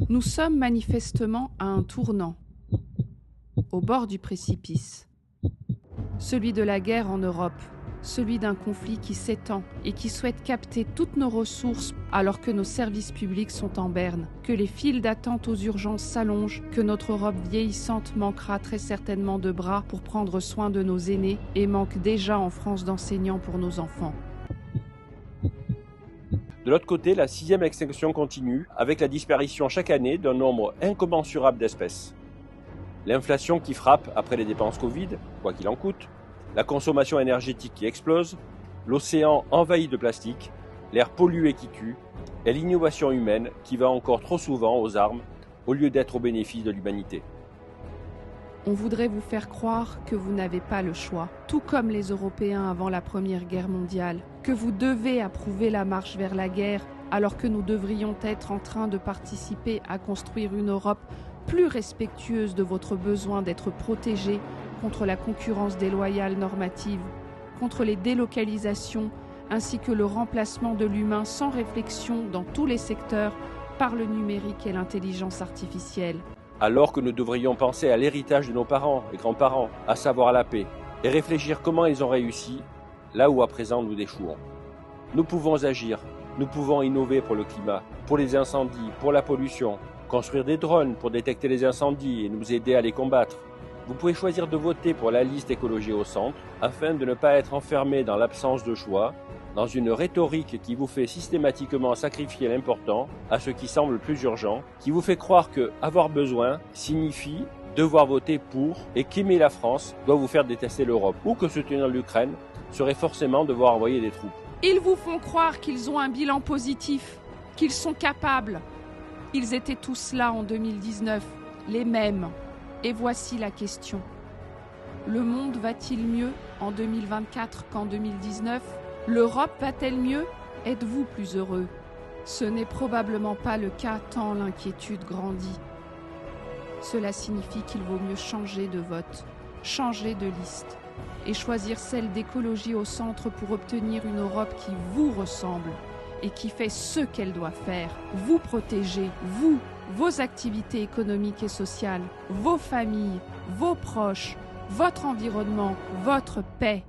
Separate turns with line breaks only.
Nous sommes manifestement à un tournant, au bord du précipice. Celui de la guerre en Europe, celui d'un conflit qui s'étend et qui souhaite capter toutes nos ressources alors que nos services publics sont en berne, que les files d'attente aux urgences s'allongent, que notre Europe vieillissante manquera très certainement de bras pour prendre soin de nos aînés et manque déjà en France d'enseignants pour nos enfants.
De l'autre côté, la 6e extinction continue, avec la disparition chaque année d'un nombre incommensurable d'espèces. L'inflation qui frappe après les dépenses Covid, quoi qu'il en coûte, la consommation énergétique qui explose, l'océan envahi de plastique, l'air pollué qui tue, et l'innovation humaine qui va encore trop souvent aux armes au lieu d'être au bénéfice de l'humanité.
On voudrait vous faire croire que vous n'avez pas le choix, tout comme les Européens avant la Première Guerre mondiale, que vous devez approuver la marche vers la guerre alors que nous devrions être en train de participer à construire une Europe plus respectueuse de votre besoin d'être protégé contre la concurrence déloyale normative, contre les délocalisations ainsi que le remplacement de l'humain sans réflexion dans tous les secteurs par le numérique et l'intelligence artificielle.
Alors que nous devrions penser à l'héritage de nos parents et grands-parents, à savoir la paix, et réfléchir comment ils ont réussi, là où à présent nous déchouons. Nous pouvons agir, nous pouvons innover pour le climat, pour les incendies, pour la pollution, construire des drones pour détecter les incendies et nous aider à les combattre. Vous pouvez choisir de voter pour la liste écologie au centre, afin de ne pas être enfermé dans l'absence de choix, dans une rhétorique qui vous fait systématiquement sacrifier l'important à ce qui semble le plus urgent, qui vous fait croire que avoir besoin signifie devoir voter pour et qu'aimer la France doit vous faire détester l'Europe, ou que soutenir l'Ukraine serait forcément devoir envoyer des troupes.
Ils vous font croire qu'ils ont un bilan positif, qu'ils sont capables. Ils étaient tous là en 2019, les mêmes. Et voici la question. Le monde va-t-il mieux en 2024 qu'en 2019 ? L'Europe va-t-elle mieux ? Êtes-vous plus heureux ? Ce n'est probablement pas le cas tant l'inquiétude grandit. Cela signifie qu'il vaut mieux changer de vote, changer de liste et choisir celle d'écologie au centre pour obtenir une Europe qui vous ressemble et qui fait ce qu'elle doit faire, vous protéger, vous, vos activités économiques et sociales, vos familles, vos proches, votre environnement, votre paix.